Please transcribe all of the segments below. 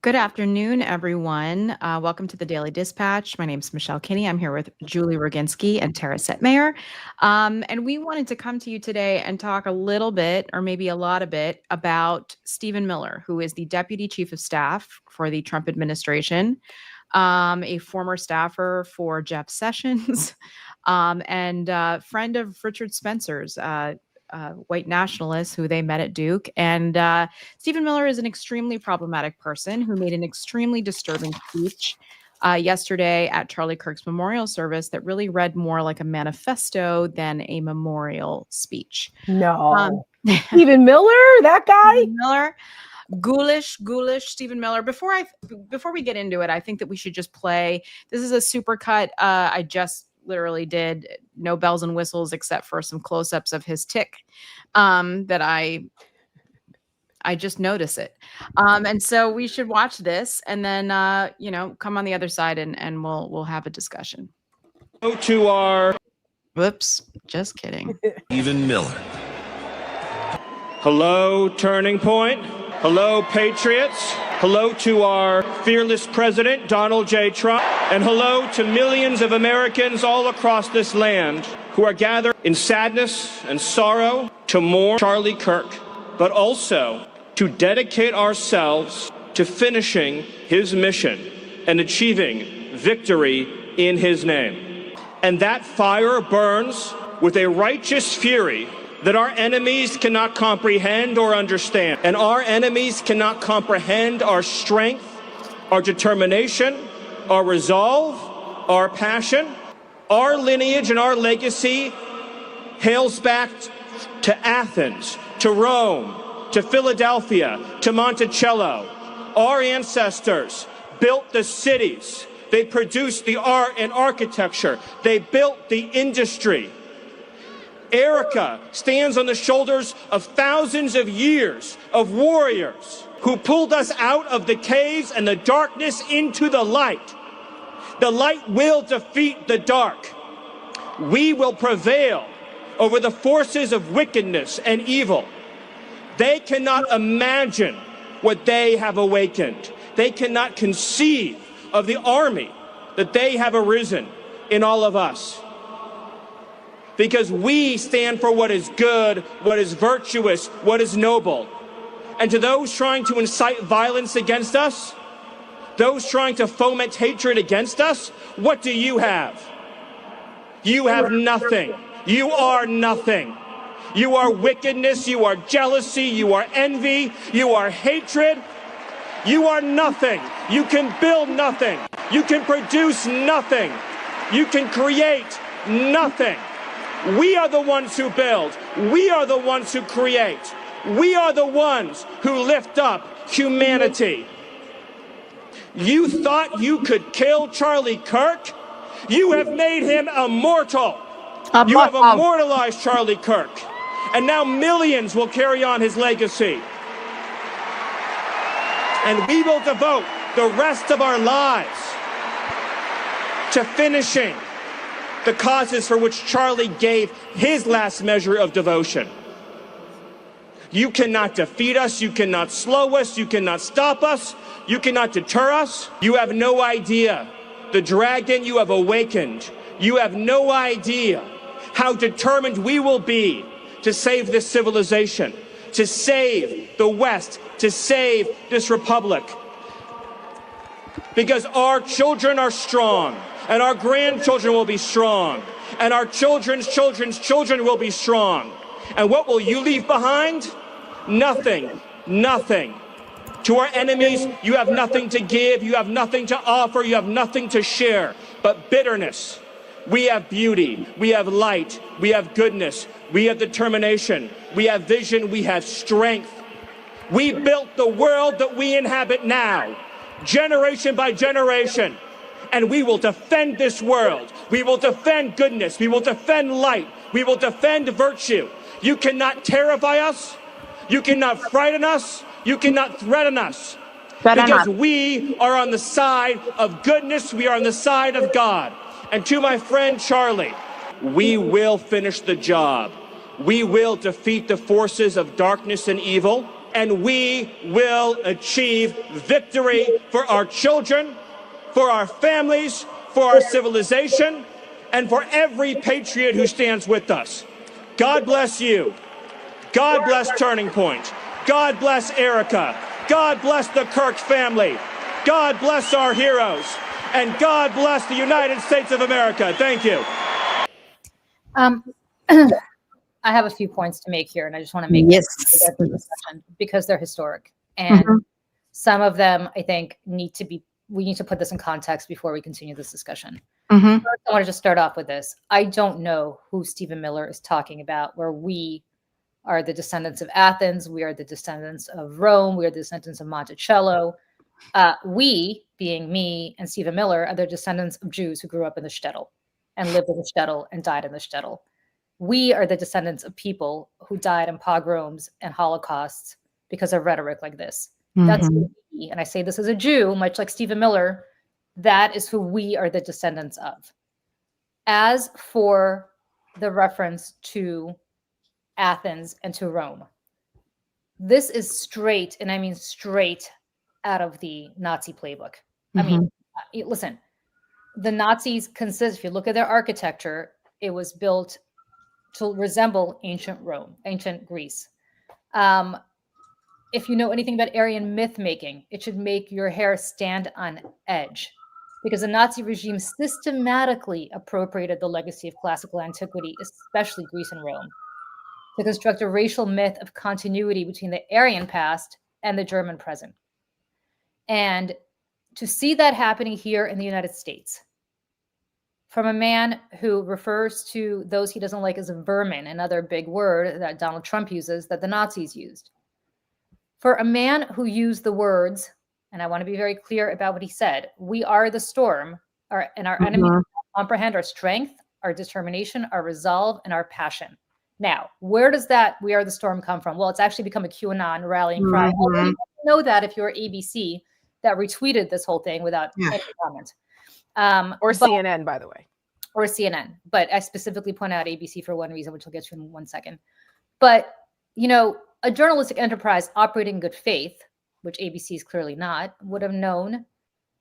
Good afternoon, everyone. Welcome to the Daily Dispatch. My name is Michelle Kinney. I'm here with Julie Roginski and Tara Setmayer. And we wanted to come to you today and talk a little bit, or maybe a lot of it, about Stephen Miller, who is the Deputy Chief of Staff for the Trump administration, a former staffer for Jeff Sessions, and friend of Richard Spencer's, white nationalists who they met at Duke. And Stephen Miller is an extremely problematic person who made an extremely disturbing speech yesterday at Charlie Kirk's memorial service that really read more like a manifesto than a memorial speech. No. Stephen Miller, that guy? Miller, ghoulish Stephen Miller. Before we get into it, I think that we should just play. This is a supercut. I just literally did no bells and whistles except for some close-ups of his tick that I just notice it. And so we should watch this and then come on the other side and we'll have a discussion. Go to our whoops, just kidding. Stephen Miller. Hello, Turning Point. Hello, Patriots. Hello to our fearless president, Donald J. Trump. And hello to millions of Americans all across this land who are gathered in sadness and sorrow to mourn Charlie Kirk, but also to dedicate ourselves to finishing his mission and achieving victory in his name. And that fire burns with a righteous fury that our enemies cannot comprehend or understand. And our enemies cannot comprehend our strength, our determination, our resolve, our passion. Our lineage and our legacy hails back to Athens, to Rome, to Philadelphia, to Monticello. Our ancestors built the cities. They produced the art and architecture. They built the industry. Erica stands on the shoulders of thousands of years of warriors who pulled us out of the caves and the darkness into the light. The light will defeat the dark. We will prevail over the forces of wickedness and evil. They cannot imagine what they have awakened. They cannot conceive of the army that they have arisen in all of us. Because we stand for what is good, what is virtuous, what is noble. And to those trying to incite violence against us, those trying to foment hatred against us, what do you have? You have nothing. You are nothing. You are wickedness, you are jealousy, you are envy, you are hatred. You are nothing. You can build nothing. You can produce nothing. You can create nothing. We are the ones who build. We are the ones who create. We are the ones who lift up humanity. You thought you could kill Charlie Kirk? You have made him immortal. You have immortalized Charlie Kirk. And now millions will carry on his legacy. And we will devote the rest of our lives to finishing the causes for which Charlie gave his last measure of devotion. You cannot defeat us. You cannot slow us. You cannot stop us. You cannot deter us. You have no idea the dragon you have awakened. You have no idea how determined we will be to save this civilization, to save the West, to save this republic. Because our children are strong, and our grandchildren will be strong, and our children's children's children will be strong. And what will you leave behind? Nothing. Nothing. To our enemies, you have nothing to give, you have nothing to offer, you have nothing to share, but bitterness. We have beauty, we have light, we have goodness, we have determination, we have vision, we have strength. We built the world that we inhabit now, generation by generation. And we will defend this world. We will defend goodness. We will defend light. We will defend virtue. You cannot terrify us. You cannot frighten us. You cannot threaten us. Because we are on the side of goodness. We are on the side of God. And to my friend Charlie, we will finish the job. We will defeat the forces of darkness and evil. and we will achieve victory for our children, for our families, for our civilization, and for every patriot who stands with us. God bless you. God bless Turning Point. God bless Erica. God bless the Kirk family. God bless our heroes. And God bless the United States of America. Thank you. I have a few points to make here, and I just want to make Yes. the discussion because they're historic. And some of them, I think, we need to put this in context before we continue this discussion. First, I want to just start off with this. I don't know who Stephen Miller is talking about, where we are the descendants of Athens, we are the descendants of Rome, we are the descendants of Monticello. We, being me and Stephen Miller, are the descendants of Jews who grew up in the shtetl and lived in the shtetl and died in the shtetl. We are the descendants of people who died in pogroms and holocausts because of rhetoric like this. That's me. And I say this as a Jew, much like Stephen Miller, that is who we are the descendants of. As for the reference to Athens and to Rome, this is straight, and I mean straight, out of the Nazi playbook. I mean, listen, the Nazis consist, if you look at their architecture, it was built to resemble ancient Rome, ancient Greece. If you know anything about Aryan myth making, it should make your hair stand on edge, because the Nazi regime systematically appropriated the legacy of classical antiquity, especially Greece and Rome, to construct a racial myth of continuity between the Aryan past and the German present. And to see that happening here in the United States, from a man who refers to those he doesn't like as a vermin, another big word that Donald Trump uses, that the Nazis used. For a man who used the words, and I want to be very clear about what he said, we are the storm, and our enemies comprehend our strength, our determination, our resolve, and our passion. Now, where does that "we are the storm" come from? Well, it's actually become a QAnon rallying cry. You know that if you're ABC that retweeted this whole thing without any comment. Or CNN, by the way. Or CNN. But I specifically point out ABC for one reason, which I'll get to in 1 second. But, you know, a journalistic enterprise operating in good faith, which ABC is clearly not, would have known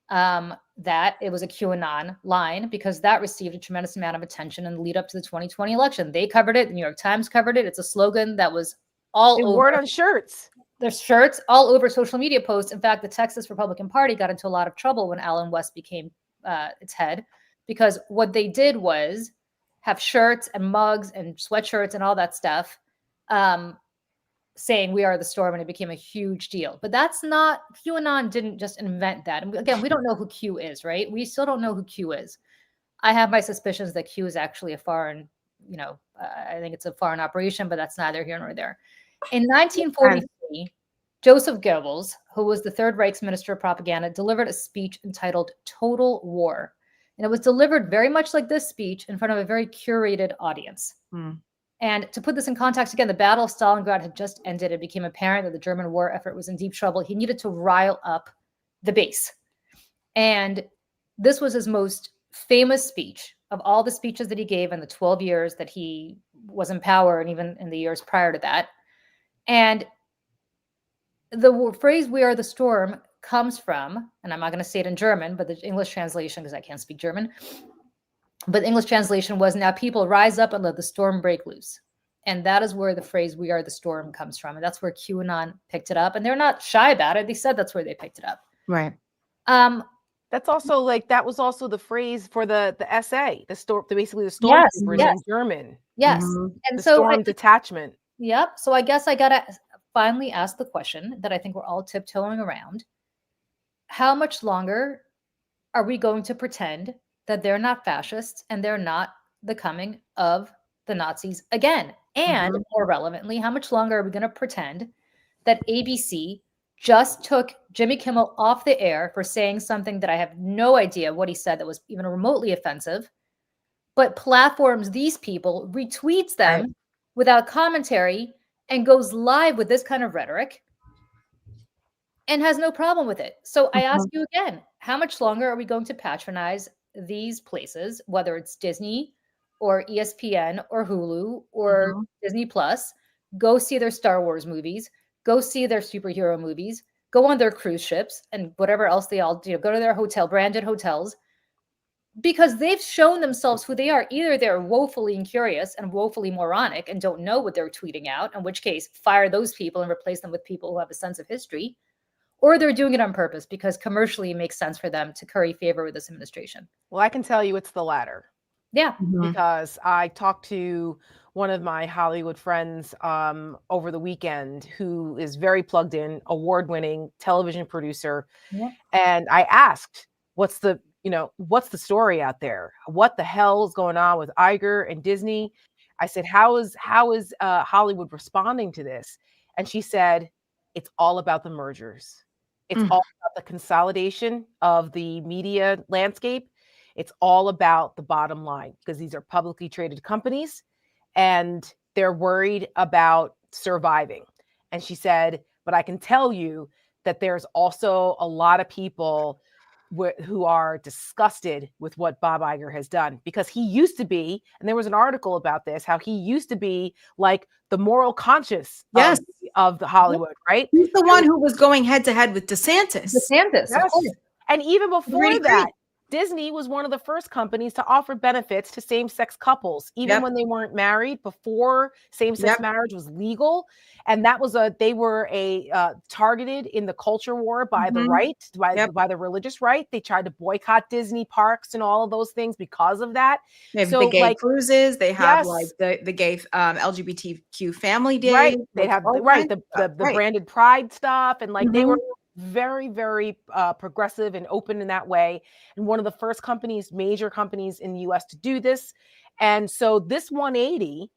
that it was a QAnon line, because that received a tremendous amount of attention in the lead up to the 2020 election. They covered it. The New York Times covered it. It's a slogan that was all over. They wore it on shirts. There's shirts all over social media posts. In fact, the Texas Republican Party got into a lot of trouble when Allen West became its head, because what they did was have shirts and mugs and sweatshirts and all that stuff saying "we are the storm," and it became a huge deal. But that's not, QAnon didn't just invent that. And again, we don't know who Q is, right? We still don't know who Q is. I have my suspicions that Q is actually a foreign, I think it's a foreign operation, but that's neither here nor there. In 1943, Joseph Goebbels, who was the Third Reich's Minister of Propaganda, delivered a speech entitled "Total War." And it was delivered very much like this speech in front of a very curated audience. And to put this in context, again, the Battle of Stalingrad had just ended. It became apparent that the German war effort was in deep trouble. He needed to rile up the base. And this was his most famous speech of all the speeches that he gave in the 12 years that he was in power, and even in the years prior to that. And the phrase "we are the storm" comes from, and I'm not going to say it in German, but the English translation, because I can't speak German, but the English translation was, "Now people rise up and let the storm break loose." And that is where the phrase "we are the storm" comes from. And that's where QAnon picked it up. And they're not shy about it. They said that's where they picked it up. Right. That's also that was also the phrase for the SA, basically the stormtroopers in German. Yes. And the so storm detachment. Yep. So I guess I got to finally ask the question that I think we're all tiptoeing around. How much longer are we going to pretend that they're not fascists and they're not the coming of the Nazis again? And more relevantly, how much longer are we going to pretend that ABC just took Jimmy Kimmel off the air for saying something that I have no idea what he said that was even remotely offensive, but platforms these people, retweets them without commentary, and goes live with this kind of rhetoric and has no problem with it? So I ask you again, how much longer are we going to patronize these places, whether it's Disney or ESPN or Hulu or Disney Plus? Go see their Star Wars movies, go see their superhero movies, go on their cruise ships and whatever else they all do, go to their branded hotels, because they've shown themselves who they are. Either they're woefully incurious and woefully moronic and don't know what they're tweeting out, in which case fire those people and replace them with people who have a sense of history, or they're doing it on purpose because commercially it makes sense for them to curry favor with this administration. Well, I can tell you it's the latter. Yeah. Because I talked to one of my Hollywood friends over the weekend who is very plugged in, award-winning television producer. Yeah. And I asked, what's the story out there? What the hell is going on with Iger and Disney? I said, how is Hollywood responding to this? And she said, it's all about the mergers. It's all about the consolidation of the media landscape. It's all about the bottom line, because these are publicly traded companies and they're worried about surviving. And she said, but I can tell you that there's also a lot of people who are disgusted with what Bob Iger has done, because he used to be, and there was an article about this, how he used to be like the moral conscience of the Hollywood, right? He's the one who was going head to head with DeSantis. Yes. And even before that, Disney was one of the first companies to offer benefits to same-sex couples, even when they weren't married, before same-sex marriage was legal. And that was they were targeted in the culture war by the right, by the religious right. They tried to boycott Disney parks and all of those things because of that. They have the gay cruises. They have like the gay LGBTQ family day. Right. They have the branded pride stuff, and like they were very, very progressive and open in that way. And one of the first major companies in the US to do this. And so this 180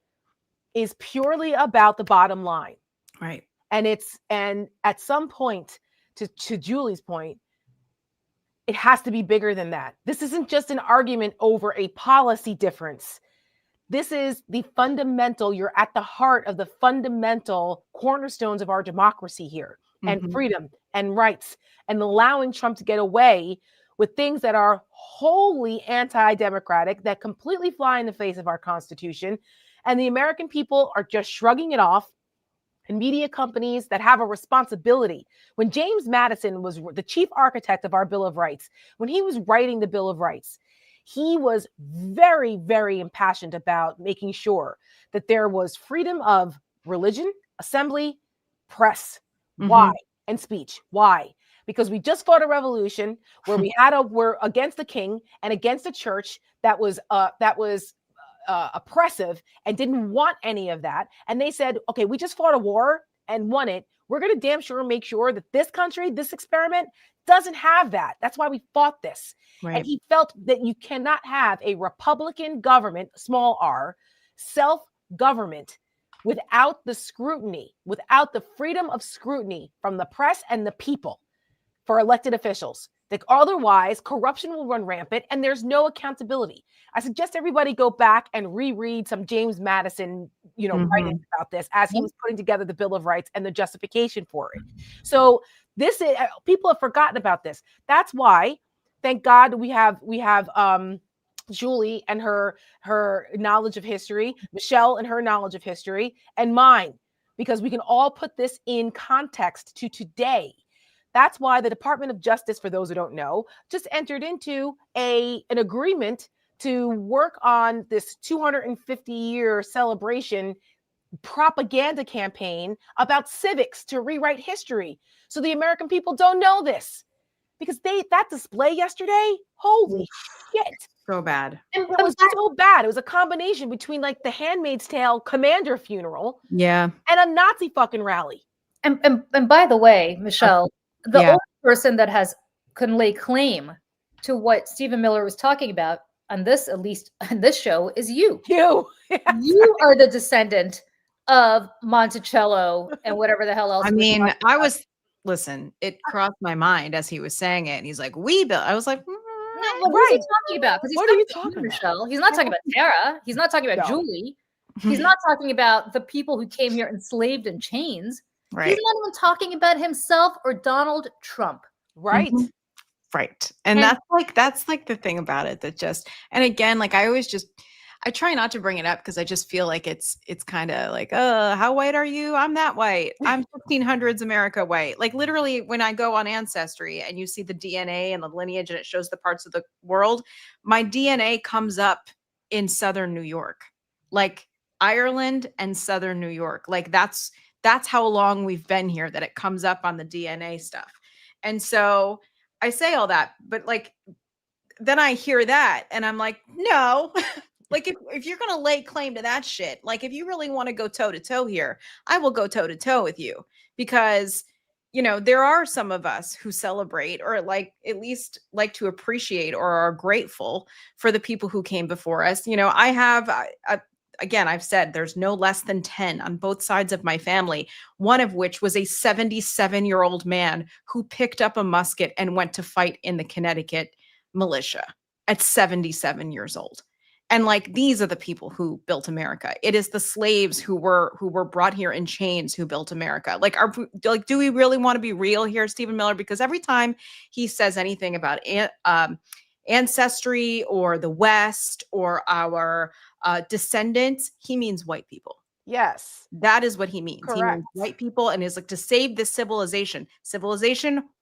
is purely about the bottom line. Right. And at some point, to Julie's point, it has to be bigger than that. This isn't just an argument over a policy difference. This is the fundamental, you're at the heart of the fundamental cornerstones of our democracy here. And freedom and rights, and allowing Trump to get away with things that are wholly anti-democratic, that completely fly in the face of our Constitution. And the American people are just shrugging it off. And media companies that have a responsibility. When James Madison was the chief architect of our Bill of Rights, when he was writing the Bill of Rights, he was very, very impassioned about making sure that there was freedom of religion, assembly, press. Why? And speech. Why? Because we just fought a revolution where we're against the king and against the church that was oppressive and didn't want any of that. And they said, okay, we just fought a war and won it. We're going to damn sure make sure that this country, this experiment, doesn't have that. That's why we fought this. Right. And he felt that you cannot have a Republican government, small r, self-government, without the scrutiny, without the freedom of scrutiny from the press and the people for elected officials. Like, otherwise, corruption will run rampant and there's no accountability. I suggest everybody go back and reread some James Madison, writings about this as he was putting together the Bill of Rights and the justification for it. So this is, people have forgotten about this. That's why, thank God, we have Julie and her knowledge of history, Michelle and her knowledge of history, and mine, because we can all put this in context to today. That's why the Department of Justice, for those who don't know, just entered into an agreement to work on this 250-year celebration propaganda campaign about civics to rewrite history. So the American people don't know this, because that display yesterday, holy shit. So bad. It was so bad. It was a combination between like the Handmaid's Tale commander funeral, and a Nazi fucking rally. And by the way, Michelle, the only person that can lay claim to what Stephen Miller was talking about on this, at least on this show, is you. You are the descendant of Monticello and whatever the hell else. I mean, listen, it crossed my mind as he was saying it, and he's like, "We built." I was like, No, what is he talking about? Because what are you talking about, Michelle? He's not talking about Tara. He's not talking about Julie. He's not talking about the people who came here enslaved in chains. Right. He's not even talking about himself or Donald Trump. Right. Right. And that's like the thing about it that just, and again, like I I try not to bring it up because I just feel like it's kind of like, how white are you? I'm that white. I'm 1500s America white. Like literally when I go on Ancestry and you see the DNA and the lineage and it shows the parts of the world, my DNA comes up in Southern New York, like Ireland and Southern New York. Like that's how long we've been here, that it comes up on the DNA stuff. And so I say all that, but like, then I hear that and I'm like, no, like if you're going to lay claim to that shit, like if you really want to go toe to toe here, I will go toe to toe with you, because, you know, there are some of us who celebrate, or like at least like to appreciate or are grateful for the people who came before us. You know, I have, again, I've said there's no less than 10 on both sides of my family, one of which was a 77-year-old man who picked up a musket and went to fight in the Connecticut militia at 77 years old. And like, these are the people who built America. It is the slaves who were brought here in chains who built America. Like, do we really want to be real here, Stephen Miller? Because every time he says anything about ancestry or the West or our descendants, he means white people. Yes. That is what he means. Correct. He means white people, and is like, to save this civilization,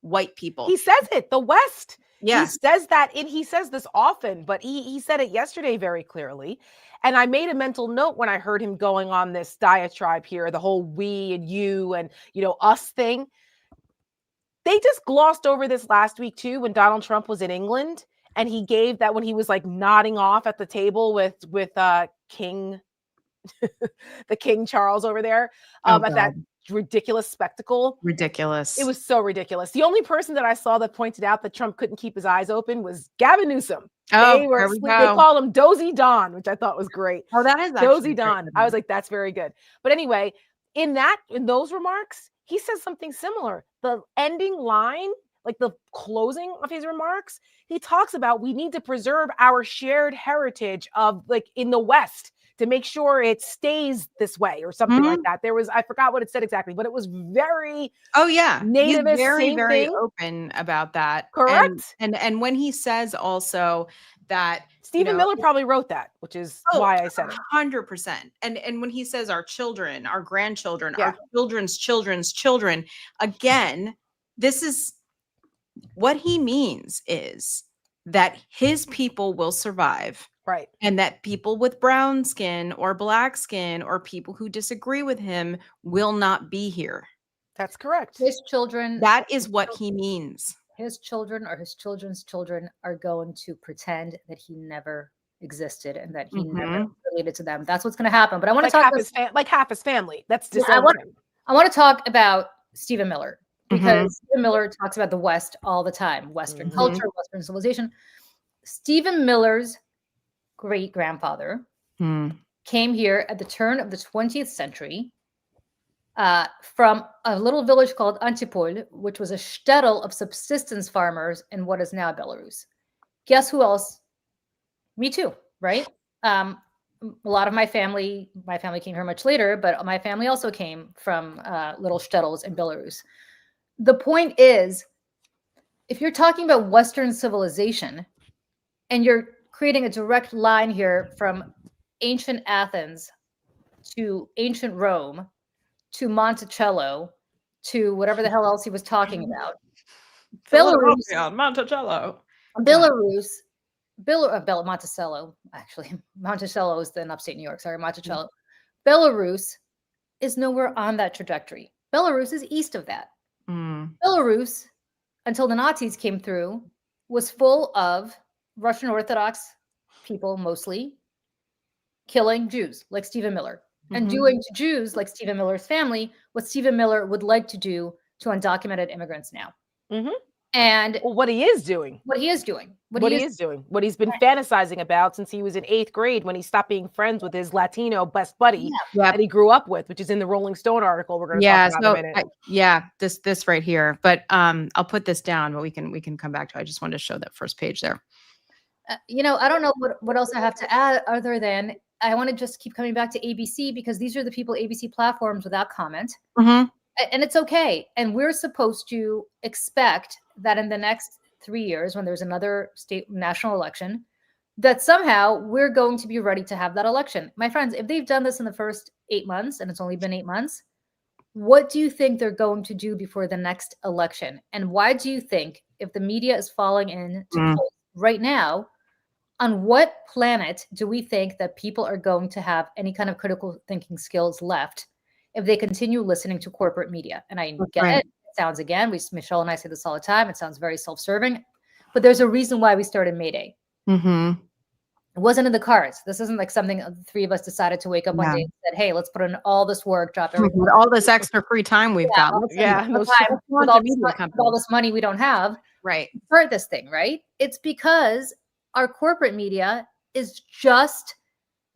white people. He says it, the West. Yeah. He says that, and he says this often, but he said it yesterday very clearly. And I made a mental note when I heard him going on this diatribe here, the whole we and you and, you know, us thing. They just glossed over this last week too, when Donald Trump was in England, and he gave that, when he was like nodding off at the table with King the King Charles over there, at that ridiculous spectacle. Ridiculous. It was so ridiculous. The only person that I saw that pointed out that Trump couldn't keep his eyes open was Gavin Newsom. They call him Dozy Don, which I thought was great. Oh, that is Dozy Don. I was like, that's very good. But anyway, in those remarks, he says something similar. The ending line, like the closing of his remarks, he talks about, we need to preserve our shared heritage of, like, in the West, to make sure it stays this way, or something like that. I forgot what it said exactly, but it was very nativist. He's very, very thing. Open about that. Correct. And when he says also that Stephen Miller probably wrote that, which is why I said it. 100%. And when he says our children, our grandchildren, our children's children's children, again, this is what he means, is that his people will survive. Right. And that people with brown skin or black skin or people who disagree with him will not be here. That's correct. His children. That is what he means. His children or his children's children are going to pretend that he never existed and that he never related to them. That's what's going to happen. But I want to talk about half his family. That's I want to talk about Stephen Miller, because Stephen Miller talks about the West all the time. Western culture, Western civilization. Stephen Miller's great-grandfather came here at the turn of the 20th century from a little village called Antipol, which was a shtetl of subsistence farmers in what is now Belarus. Guess who else? Me too, right? A lot of my family came here much later, but my family also came from little shtetls in Belarus. The point is, if you're talking about Western civilization and you're creating a direct line here from ancient Athens to ancient Rome to Monticello to whatever the hell else he was talking about. Monticello. Monticello, actually. Monticello is in upstate New York. Sorry, Monticello. Belarus is nowhere on that trajectory. Belarus is east of that. Belarus, until the Nazis came through, was full of Russian Orthodox people, mostly, killing Jews like Stephen Miller, and doing to Jews like Stephen Miller's family what Stephen Miller would like to do to undocumented immigrants now. And what he is doing. What he is doing. What he's been fantasizing about since he was in 8th grade, when he stopped being friends with his Latino best buddy that he grew up with, which is in the Rolling Stone article we're going to talk about in a minute. This right here. But I'll put this down, but we can come back to it. I just wanted to show that first page there. I don't know what else I have to add, other than I want to just keep coming back to ABC, because these are the people, ABC platforms without comment. And it's okay. And we're supposed to expect that in the next 3 years, when there's another national election, that somehow we're going to be ready to have that election. My friends, if they've done this in the first 8 months, and it's only been 8 months, what do you think they're going to do before the next election? And why do you think, if the media is falling into place right now, on what planet do we think that people are going to have any kind of critical thinking skills left if they continue listening to corporate media? And I get it. It sounds, again, Michelle and I say this all the time, it sounds very self-serving, but there's a reason why we started Mayday. It wasn't in the cards. This isn't like something the three of us decided to wake up one day and said, hey, let's put in all this work, drop everything. All this extra free time we've got. With all this money we don't have. Right. Start this thing, right? It's because our corporate media is just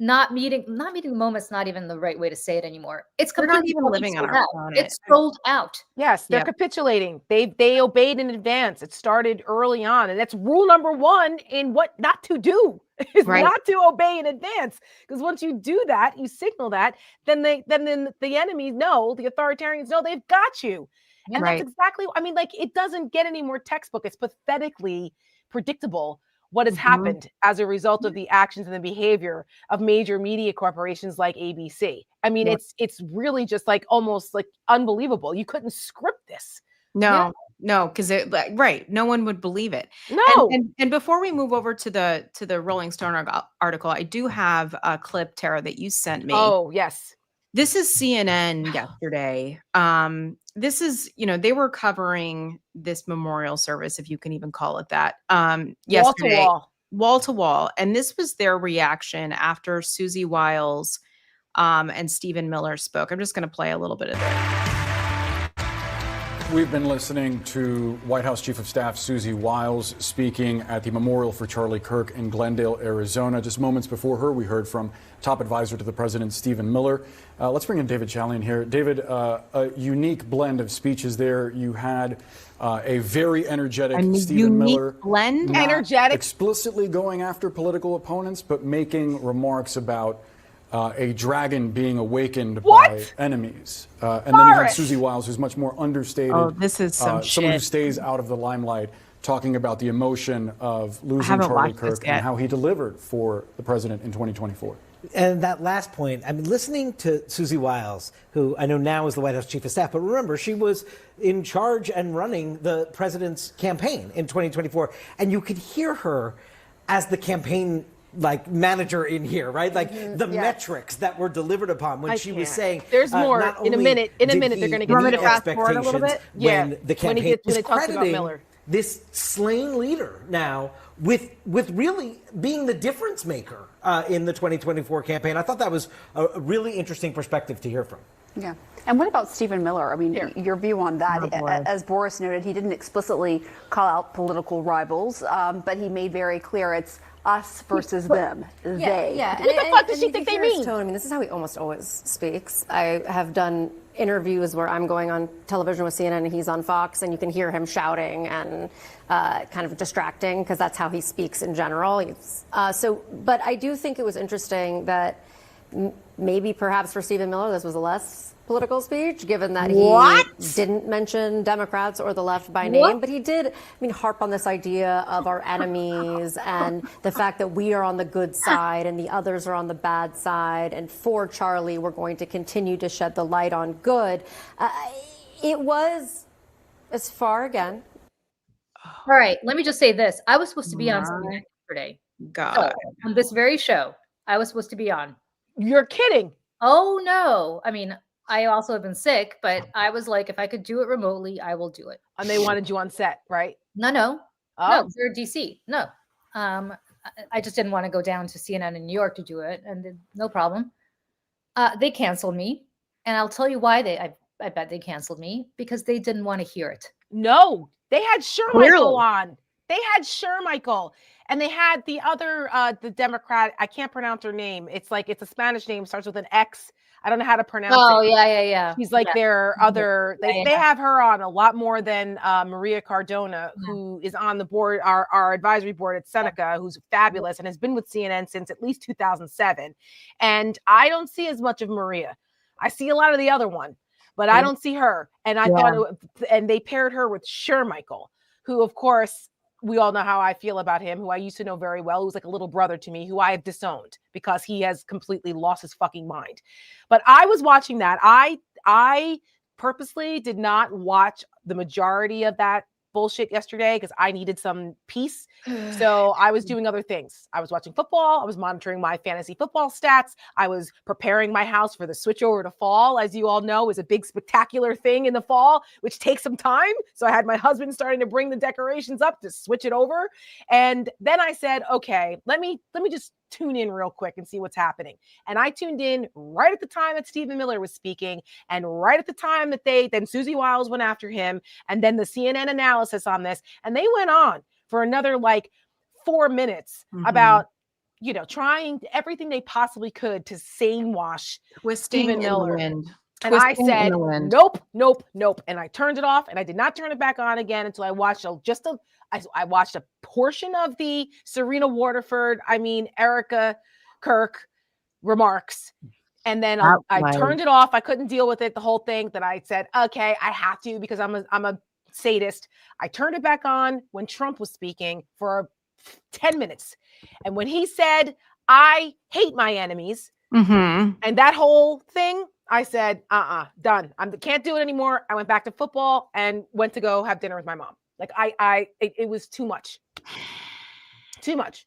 not meeting the moment's not even the right way to say it anymore. It's completely not even living on our planet. It's sold out. Yes, they're capitulating. They obeyed in advance. It started early on, and that's rule number one in what not to do is not to obey in advance. Because once you do that, you signal that, then the enemies know, the authoritarians know they've got you. And that's exactly, I mean, like, it doesn't get any more textbook. It's pathetically predictable what has happened as a result of the actions and the behavior of major media corporations like ABC. I mean, it's really just like almost like unbelievable. You couldn't script this. No, because no one would believe it. No. And before we move over to the Rolling Stone article, I do have a clip, Tara, that you sent me. Oh, yes. This is CNN yesterday. This is, they were covering this memorial service, if you can even call it that, yesterday. Wall to wall. And this was their reaction after Susie Wiles and Stephen Miller spoke. I'm just going to play a little bit of it. We've been listening to White House Chief of Staff Susie Wiles speaking at the Memorial for Charlie Kirk in Glendale, Arizona. Just moments before her, we heard from top advisor to the president, Stephen Miller. Let's bring in David Chalian here. David, a unique blend of speeches there. You had a very energetic Stephen Miller. Blend? Energetic. Explicitly going after political opponents, but making remarks about a dragon being awakened by enemies. And then you had Susie Wiles, who's much more understated. Oh, this is some someone who stays out of the limelight, talking about the emotion of losing Charlie Kirk and how he delivered for the president in 2024. And that last point, I mean, listening to Susie Wiles, who I know now is the White House Chief of Staff, but remember, she was in charge and running the president's campaign in 2024. And you could hear her as the campaign manager in here, right? Like the metrics that were delivered upon when she was saying there's more in a minute. In a minute, they're going to get me to fast forward a little bit. When the campaign was crediting this slain leader now with really being the difference maker in the 2024 campaign. I thought that was a really interesting perspective to hear from. Yeah. And what about Stephen Miller? I mean, your view on that, as Boris noted, he didn't explicitly call out political rivals, but he made very clear it's us versus them. They. Yeah. What the fuck does she think they mean? Tone, I mean, this is how he almost always speaks. I have done interviews where I'm going on television with CNN and he's on Fox, and you can hear him shouting and kind of distracting because that's how he speaks in general. But I do think it was interesting that maybe perhaps for Stephen Miller this was a less political speech, given that he didn't mention Democrats or the left by name, but he did, harp on this idea of our enemies and the fact that we are on the good side and the others are on the bad side. And for Charlie, we're going to continue to shed the light on good. It was as far again. All right, let me just say this. I was supposed to be on something yesterday. God. On this very show, I was supposed to be on. You're kidding. Oh, no. I mean, I also have been sick, but I was like, if I could do it remotely, I will do it. And they wanted you on set, right? No, they're DC. No. I just didn't want to go down to CNN in New York to do it, and no problem. They canceled me, and I'll tell you why I bet they canceled me, because they didn't want to hear it. No, they had Shermichael on. They had Shermichael. And they had the other, the Democrat, I can't pronounce her name. It's a Spanish name, starts with an X. I don't know how to pronounce it. Oh, yeah. She's their other, they have her on a lot more than Maria Cardona, who is on the board, our advisory board at Seneca, who's fabulous and has been with CNN since at least 2007. And I don't see as much of Maria. I see a lot of the other one, but I don't see her. And I thought, and they paired her with Shermichael, who, of course, we all know how I feel about him, who I used to know very well, who's like a little brother to me, who I have disowned because he has completely lost his fucking mind. But I was watching that. I purposely did not watch the majority of that bullshit yesterday because I needed some peace. So I was doing other things. I was watching football. I was monitoring my fantasy football stats. I was preparing my house for the switch over to fall. As you all know, is a big spectacular thing in the fall, which takes some time. So I had my husband starting to bring the decorations up to switch it over. And then I said, okay, let me just tune in real quick and see what's happening. And I tuned in right at the time that Stephen Miller was speaking, and right at the time that then Susie Wiles went after him, and then the CNN analysis on this, and they went on for another like 4 minutes about, trying everything they possibly could to sane wash Stephen Miller. And I said, nope. And I turned it off, and I did not turn it back on again until I watched I watched a portion of the Serena Waterford, Erica Kirk remarks. And then I turned it off. I couldn't deal with it, the whole thing. That I said, okay, I have to, because I'm a sadist. I turned it back on when Trump was speaking for 10 minutes. And when he said, I hate my enemies, and that whole thing, I said, done. I can't do it anymore. I went back to football and went to go have dinner with my mom. Like it was too much. Too much.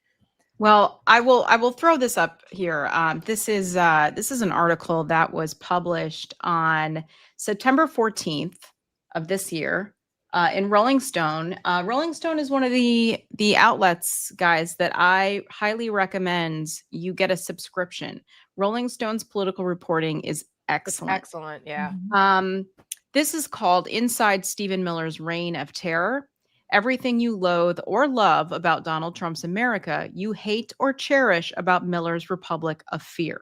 Well, I will throw this up here. This is an article that was published on September 14th of this year in Rolling Stone. Rolling Stone is one of the outlets, guys, that I highly recommend you get a subscription. Rolling Stone's political reporting is excellent. It's excellent, yeah. This is called Inside Stephen Miller's Reign of Terror. Everything you loathe or love about Donald Trump's America, you hate or cherish about Miller's Republic of Fear.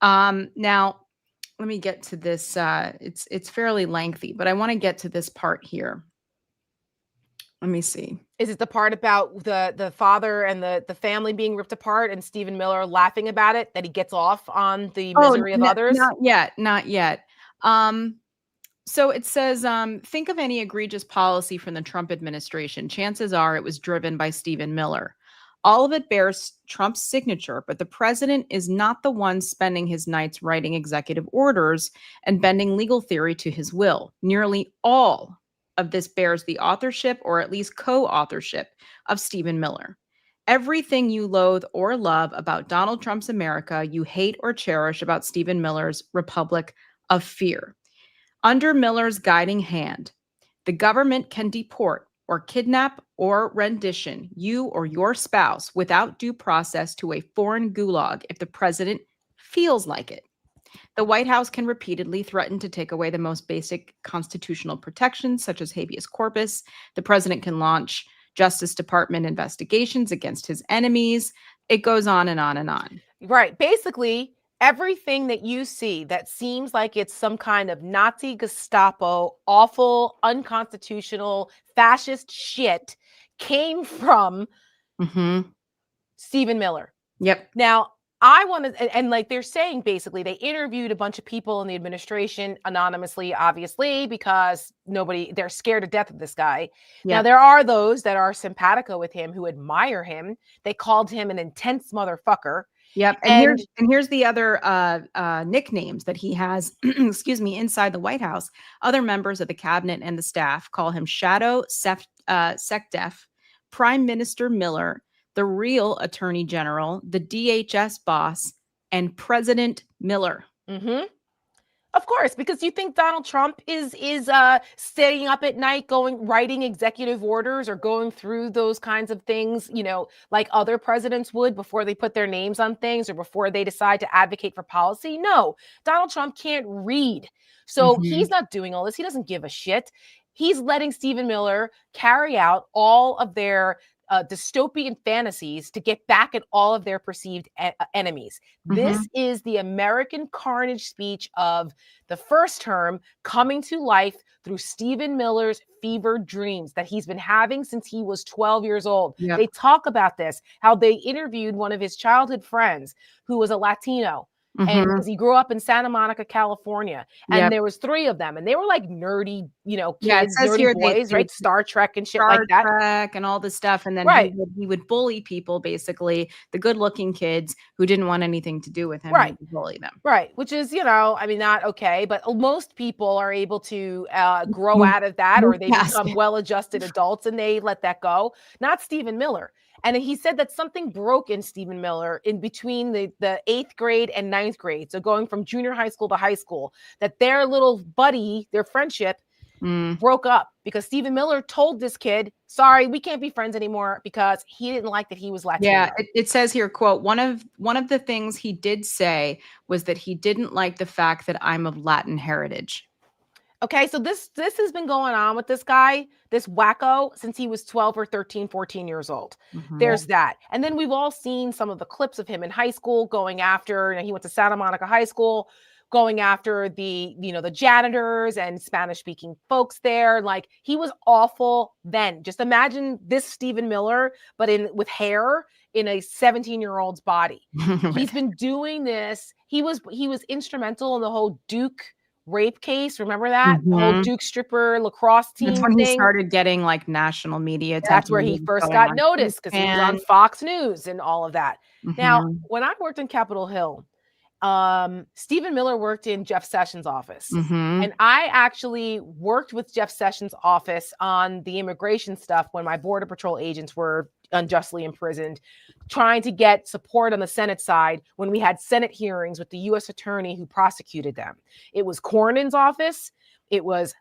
Now, let me get to this. It's fairly lengthy, but I want to get to this part here. Let me see. Is it the part about the father and the family being ripped apart and Stephen Miller laughing about it, that he gets off on the misery of others? Not yet. So it says, think of any egregious policy from the Trump administration. Chances are it was driven by Stephen Miller. All of it bears Trump's signature, but the president is not the one spending his nights writing executive orders and bending legal theory to his will. Nearly all of this bears the authorship, or at least co-authorship, of Stephen Miller. Everything you loathe or love about Donald Trump's America, you hate or cherish about Stephen Miller's Republic of Fear. Under Miller's guiding hand, the government can deport or kidnap or rendition you or your spouse without due process to a foreign gulag if the president feels like it. The White House can repeatedly threaten to take away the most basic constitutional protections, such as habeas corpus. The president can launch Justice Department investigations against his enemies. It goes on and on and on. Right. Basically, everything that you see that seems like it's some kind of Nazi Gestapo, awful, unconstitutional, fascist shit came from Stephen Miller. Yep. Now, I want to, and like they're saying, basically, they interviewed a bunch of people in the administration anonymously, obviously, because they're scared to death of this guy. Yep. Now, there are those that are simpatico with him, who admire him. They called him an intense motherfucker. Yep. And here's the other nicknames that he has, excuse me, inside the White House. Other members of the cabinet and the staff call him Shadow SecDef, Prime Minister Miller, the real Attorney General, the DHS boss, and President Miller. Of course, because you think Donald Trump is staying up at night, writing executive orders or going through those kinds of things, like other presidents would before they put their names on things or before they decide to advocate for policy. No, Donald Trump can't read. So he's not doing all this. He doesn't give a shit. He's letting Stephen Miller carry out all of their dystopian fantasies to get back at all of their perceived enemies. This is the American carnage speech of the first term coming to life through Stephen Miller's fevered dreams that he's been having since he was 12 years old. They talk about this, how they interviewed one of his childhood friends who was a Latino, And because he grew up in Santa Monica, California, and there was 3 of them, and they were like nerdy, kids, nerdy boys, right? Star Trek and shit like that. Star Trek and all this stuff, and then he would bully people, basically the good-looking kids who didn't want anything to do with him. Right, he would bully them. Right, which is not okay, but most people are able to grow out of that, or they become well-adjusted adults and they let that go. Not Stephen Miller. And he said that something broke in Stephen Miller in between the 8th grade and 9th grade. So going from junior high school to high school, that their little buddy, their friendship broke up because Stephen Miller told this kid, sorry, we can't be friends anymore, because he didn't like that he was Latino. Yeah, it says here, quote, one of the things he did say was that he didn't like the fact that I'm of Latin heritage. Okay, so this has been going on with this guy, this wacko, since he was 12 or 13, 14 years old. There's that. And then we've all seen some of the clips of him in high school going after, he went to Santa Monica High School, going after the janitors and Spanish-speaking folks there. Like, he was awful then. Just imagine this Stephen Miller, but with hair in a 17-year-old's body. He's been doing this. He was instrumental in the whole Duke rape case. Remember that? The whole Duke stripper lacrosse team. That's when thing. He started getting like national media attention. That's where he first got noticed, because he was on Fox News and all of that. Now, when I worked in Capitol Hill, Stephen Miller worked in Jeff Sessions' office. And I actually worked with Jeff Sessions' office on the immigration stuff when my Border Patrol agents were unjustly imprisoned, trying to get support on the Senate side when we had Senate hearings with the U.S. attorney who prosecuted them. It was Cornyn's office. It was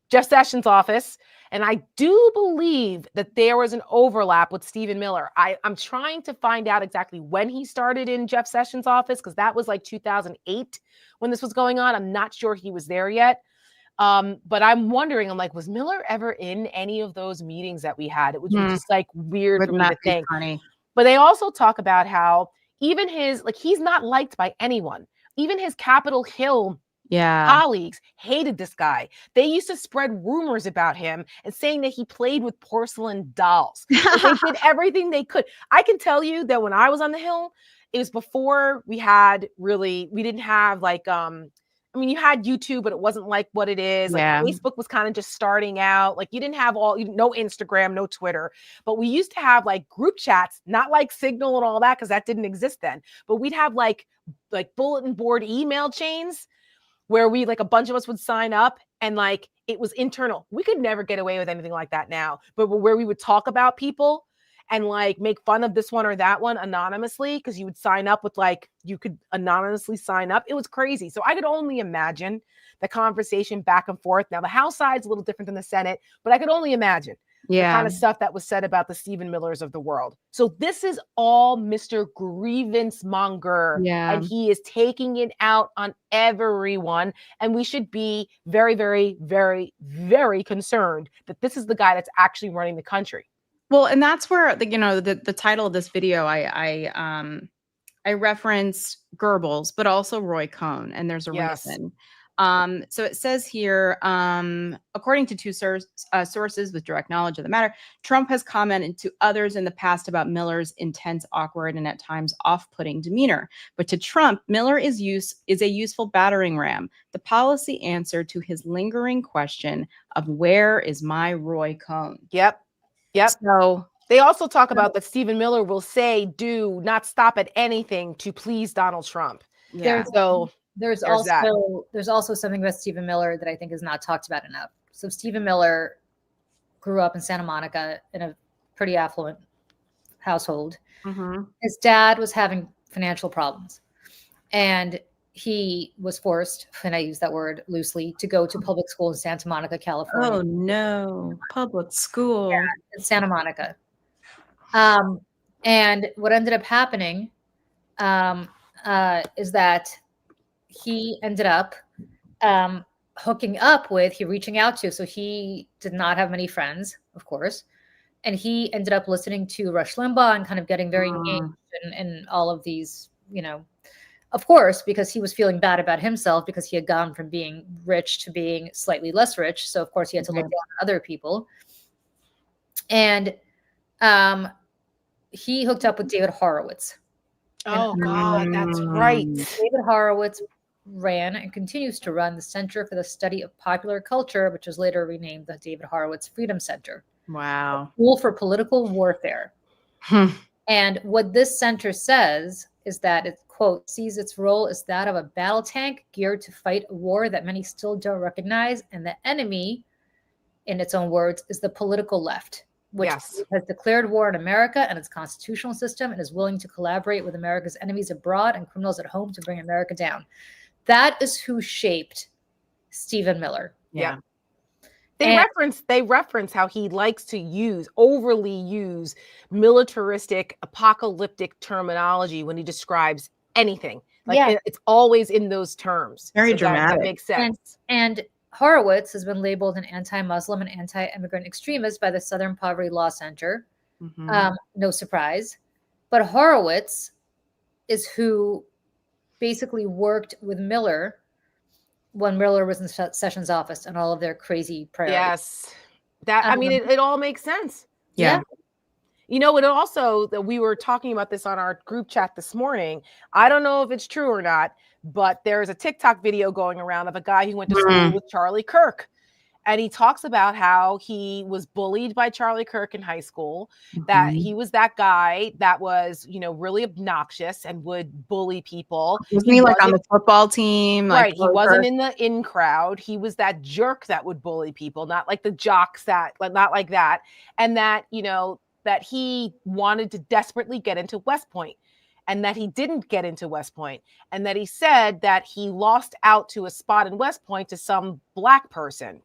Jeff Sessions' office. And I do believe that there was an overlap with Stephen Miller. I'm trying to find out exactly when he started in Jeff Sessions' office, because that was like 2008 when this was going on. I'm not sure he was there yet. But I'm wondering, was Miller ever in any of those meetings that we had? It was just like weird for me to think. Funny. But they also talk about how even he's not liked by anyone. Even his Capitol Hill colleagues hated this guy. They used to spread rumors about him and saying that he played with porcelain dolls. They did everything they could. I can tell you that when I was on the Hill, it was before we didn't have you had YouTube, but it wasn't like what it is. Facebook was kind of just starting out. You didn't have no Instagram, no Twitter, but we used to have group chats, not like Signal and all that, because that didn't exist then. But we'd have like bulletin board email chains where a bunch of us would sign up, and it was internal. We could never get away with anything like that now, but where we would talk about people and make fun of this one or that one anonymously, because you would sign up with you could anonymously sign up. It was crazy. So I could only imagine the conversation back and forth. Now the House side's a little different than the Senate, but I could only imagine the kind of stuff that was said about the Stephen Millers of the world. So this is all Mr. Grievance Monger, and he is taking it out on everyone. And we should be very, very, very, very concerned that this is the guy that's actually running the country. Well, and that's where the title of this video, I referenced Goebbels, but also Roy Cohn, and there's a reason. So it says here, according to two sources with direct knowledge of the matter, Trump has commented to others in the past about Miller's intense, awkward, and at times off-putting demeanor. But to Trump, Miller is a useful battering ram, the policy answer to his lingering question of where is my Roy Cohn? Yep. So they also talk about that Stephen Miller will say, do not stop at anything to please Donald Trump. Yeah. There's also something about Stephen Miller that I think is not talked about enough. So Stephen Miller grew up in Santa Monica in a pretty affluent household. His dad was having financial problems, and he was forced, and I use that word loosely, to go to public school in Santa Monica, California. Oh no, public school. Yeah, in Santa Monica. And what ended up happening is that he ended up reaching out to, so he did not have many friends, of course, and he ended up listening to Rush Limbaugh and kind of getting very engaged in all of these, of course, because he was feeling bad about himself because he had gone from being rich to being slightly less rich. So of course he had to look down on other people. And he hooked up with David Horowitz. Oh, God, that's right. David Horowitz ran and continues to run the Center for the Study of Popular Culture, which was later renamed the David Horowitz Freedom Center. Wow. Tool for political warfare. And what this center says is that it, quote, sees its role as that of a battle tank geared to fight a war that many still don't recognize. And the enemy, in its own words, is the political left, which has declared war on America and its constitutional system and is willing to collaborate with America's enemies abroad and criminals at home to bring America down. That is who shaped Stephen Miller. Yeah. They reference how he likes to overly use militaristic, apocalyptic terminology when he describes anything. Like it's always in those terms. Very dramatic. That makes sense. And Horowitz has been labeled an anti-Muslim and anti-immigrant extremist by the Southern Poverty Law Center. No surprise. But Horowitz is who basically worked with Miller when Miller was in Sessions' office and all of their crazy priorities. Yes. It all makes sense. Yeah. You know, it also, that we were talking about this on our group chat this morning. I don't know if it's true or not, but there's a TikTok video going around of a guy who went to school with Charlie Kirk. And he talks about how he was bullied by Charlie Kirk in high school, that he was that guy that was, really obnoxious and would bully people. Wasn't he like on the football team? Right. He wasn't in the in crowd. He was that jerk that would bully people, not like the jocks not like that. And that, that he wanted to desperately get into West Point. And that he didn't get into West Point, and that he said that he lost out to a spot in West Point to some black person.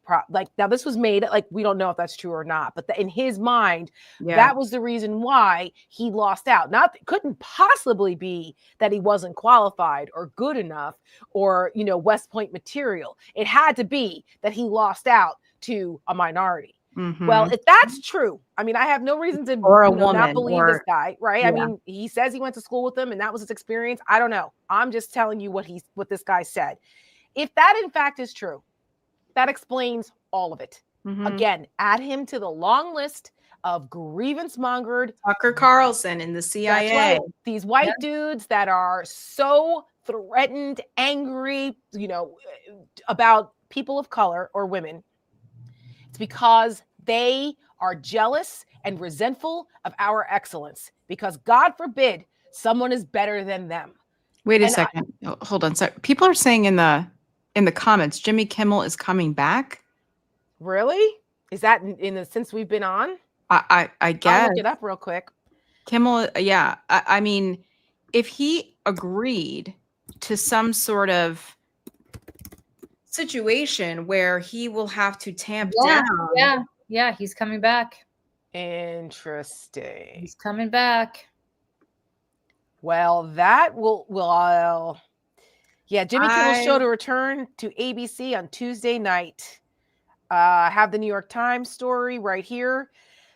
Now this was made, we don't know if that's true or not, but in his mind, that was the reason why he lost out. Couldn't possibly be that he wasn't qualified or good enough or, West Point material. It had to be that he lost out to a minority. Well, if that's true, I have no reason to not believe this guy, right? Yeah. He says he went to school with them and that was his experience. I don't know. I'm just telling you what this guy said. If that in fact is true, that explains all of it. Again, add him to the long list of grievance mongered Tucker Carlson in the CIA. Right. These white dudes that are so threatened, angry, about people of color or women. It's because they are jealous and resentful of our excellence, because God forbid someone is better than them. Wait a second. Hold on. So people are saying in the comments, Jimmy Kimmel is coming back. Really? Is that since we've been on? I guess. I'll look it up real quick. Kimmel. Yeah. If he agreed to some sort of situation where he will have to tamp down. Yeah, he's coming back. Interesting. He's coming back. Well, that will Jimmy Kimmel's show to return to ABC on Tuesday night. I have the New York Times story right here.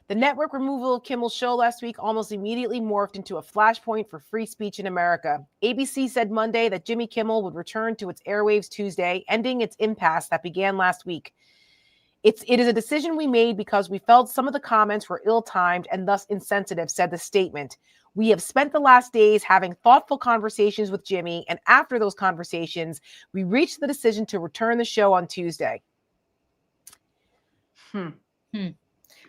The network removal of Kimmel's show last week almost immediately morphed into a flashpoint for free speech in America. ABC said Monday that Jimmy Kimmel would return to its airwaves Tuesday, ending its impasse that began last week. It is a decision we made because we felt some of the comments were ill-timed and thus insensitive, said the statement. We have spent the last days having thoughtful conversations with Jimmy, and after those conversations, we reached the decision to return the show on Tuesday.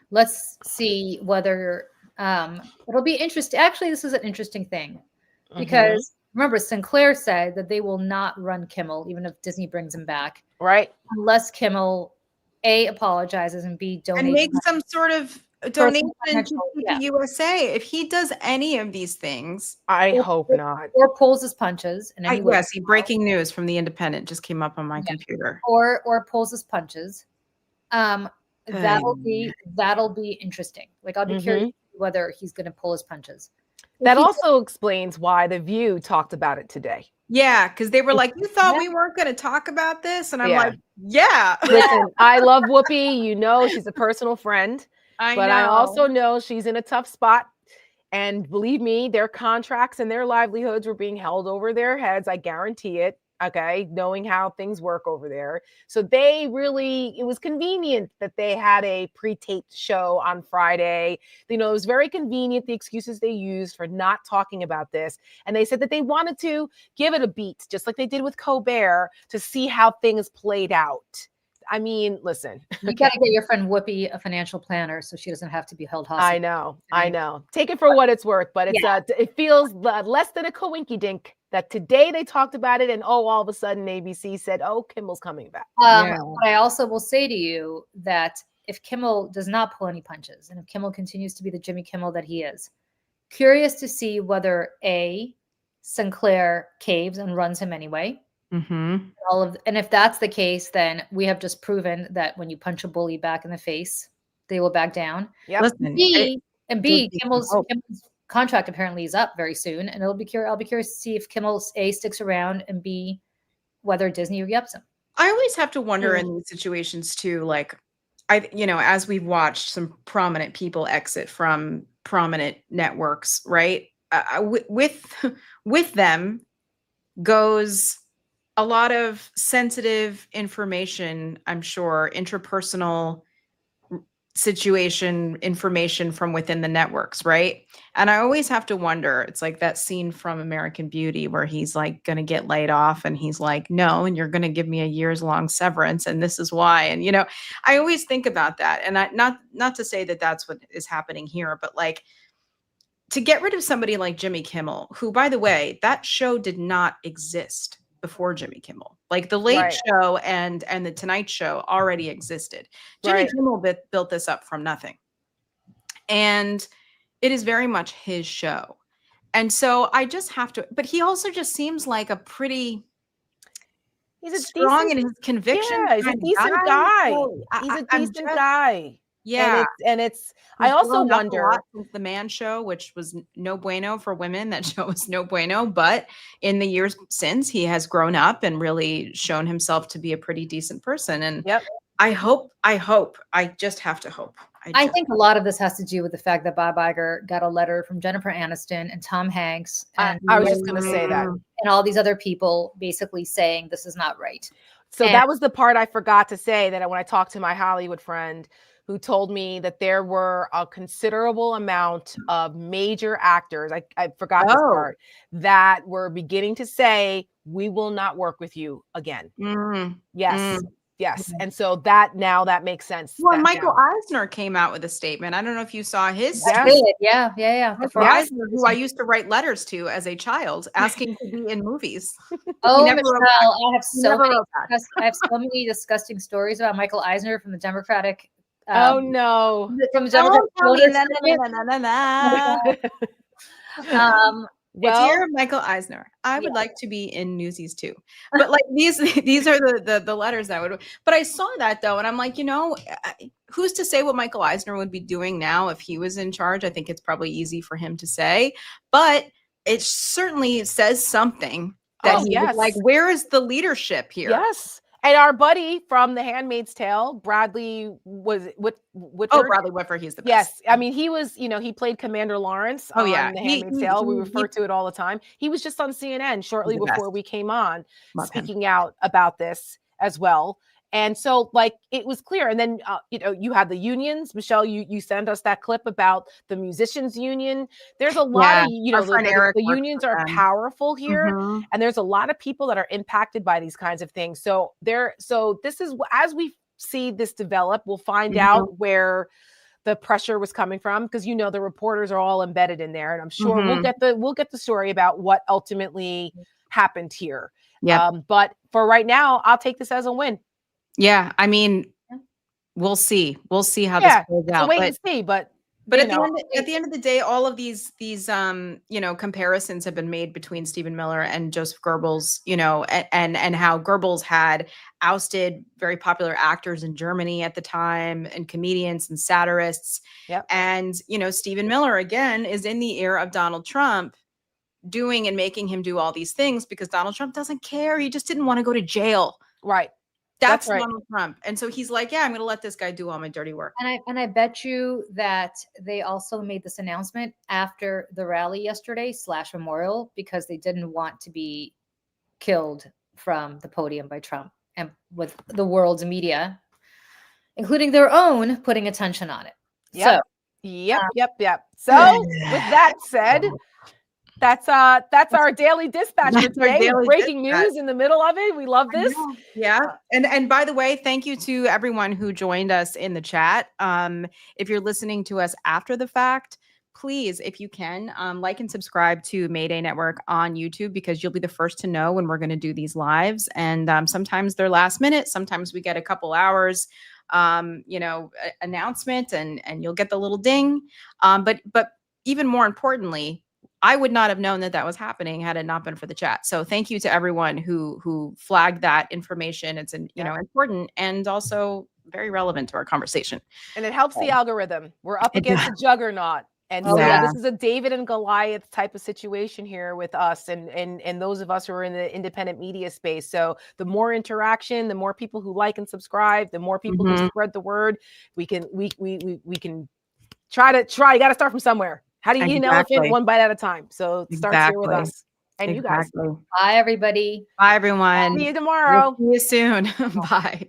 Let's see whether it'll be interesting. Actually, this is an interesting thing because remember, Sinclair said that they will not run Kimmel, even if Disney brings him back. Right. Unless Kimmel, A, apologizes, and B, donates. And make some sort of donation to the USA. If he does any of these things. I hope not. Or pulls his punches. Breaking news from The Independent just came up on my computer. Or pulls his punches. That'll be interesting. I'll be curious whether he's going to pull his punches. That also explains why The View talked about it today. Yeah, because they were like, you thought we weren't going to talk about this? And I'm like, yeah. Listen, I love Whoopi. She's a personal friend. I also know she's in a tough spot. And believe me, their contracts and their livelihoods were being held over their heads. I guarantee it. okay, knowing how things work over there. So it was convenient that they had a pre-taped show on Friday. It was very convenient, the excuses they used for not talking about this. And they said that they wanted to give it a beat, just like they did with Colbert, to see how things played out. I mean, listen. You got to get your friend Whoopi a financial planner so she doesn't have to be held hostage. I know. Take it for what it's worth, but it feels less than a coinky dink that today they talked about it, and all of a sudden ABC said, "Oh, Kimmel's coming back." But I also will say to you that if Kimmel does not pull any punches, and if Kimmel continues to be the Jimmy Kimmel that he is, curious to see whether Sinclair caves and runs him anyway. Mm-hmm. And if that's the case, then we have just proven that when you punch a bully back in the face, they will back down. Yep. Listen, Kimmel's contract apparently is up very soon, and I'll be curious to see if Kimmel sticks around, and B, whether Disney re-ups him. I always have to wonder in these situations too, like as we've watched some prominent people exit from prominent networks, right? With them goes a lot of sensitive information, I'm sure, interpersonal situation information from within the networks, right? And I always have to wonder, it's like that scene from American Beauty where he's like going to get laid off and he's like, no, and you're going to give me a year's long severance and this is why. And, I always think about that. And not to say that that's what is happening here, but like to get rid of somebody like Jimmy Kimmel, who, by the way, that show did not exist before Jimmy Kimmel. Like the Late Show and the Tonight Show already existed. Jimmy Kimmel built this up from nothing. And it is very much his show. And so I just have to, but he also just seems like a pretty strong in his conviction. Yeah, he's a decent guy. He's a decent guy. Yeah. And it's I also wonder, since the Man Show, which was no bueno for women, that show was no bueno, but in the years since, he has grown up and really shown himself to be a pretty decent person. And I just have to hope. I think a lot of this has to do with the fact that Bob Iger got a letter from Jennifer Aniston and Tom Hanks. And I was just going to say that. And all these other people basically saying this is not right. So that was the part I forgot to say, that when I talked to my Hollywood friend, who told me that there were a considerable amount of major actors, I forgot this part, that were beginning to say, we will not work with you again. Yes. And so that makes sense. Well, Michael Eisner came out with a statement. I don't know if you saw his. Yeah. Eisner, who I used to write letters to as a child, asking to be in movies. Michelle, I have so many disgusting stories about Michael Eisner from the Democratic. Oh no! From the Democratic dear Michael Eisner, I would like to be in Newsies too. But like these are the letters that would. But I saw that though, and I'm like, who's to say what Michael Eisner would be doing now if he was in charge? I think it's probably easy for him to say, but it certainly says something that like, where is the leadership here? Yes. And our buddy from The Handmaid's Tale, Bradley Whitford. Oh, Bradley Whitford, he's the best. Yes, I mean, he was, he played Commander Lawrence on The Handmaid's Tale. We refer to it all the time. He was just on CNN shortly before we came on, speaking out about this as well. And so, like, it was clear. And then, you had the unions. Michelle, you sent us that clip about the musicians union. There's a lot of, the unions are powerful here. And there's a lot of people that are impacted by these kinds of things. So this is, as we see this develop, we'll find out where the pressure was coming from, because, the reporters are all embedded in there. And I'm sure we'll get the story about what ultimately happened here. But for right now, I'll take this as a win. Yeah, I mean, we'll see. We'll see how this plays out. Wait and see, but at the end of the day, all of these comparisons have been made between Stephen Miller and Joseph Goebbels, and how Goebbels had ousted very popular actors in Germany at the time, and comedians and satirists. And Stephen Miller again is in the ear of Donald Trump, doing and making him do all these things because Donald Trump doesn't care. He just didn't want to go to jail. Right. That's right. Donald Trump. And so he's like, I'm going to let this guy do all my dirty work. And I bet you that they also made this announcement after the rally yesterday / memorial, because they didn't want to be killed from the podium by Trump, and with the world's media, including their own, putting attention on it. Yep. So with that said, that's our daily dispatch for today. Breaking news in the middle of it. We love this. Yeah. And by the way, thank you to everyone who joined us in the chat. If you're listening to us after the fact, please, if you can, like and subscribe to Mayday Network on YouTube, because you'll be the first to know when we're going to do these lives. And sometimes they're last minute. Sometimes we get a couple hours, announcement, and you'll get the little ding. But even more importantly, I would not have known that was happening had it not been for the chat. So thank you to everyone who flagged that information. It's important and also very relevant to our conversation. And it helps the algorithm. We're up against a juggernaut. And so this is a David and Goliath type of situation here with us and those of us who are in the independent media space. So the more interaction, the more people who like and subscribe, the more people who spread the word. We can try. You got to start from somewhere. How do you eat an elephant? One bite at a time. So it starts here with us and you guys. Bye, everybody. Bye, everyone. See you tomorrow. We'll see you soon. Bye.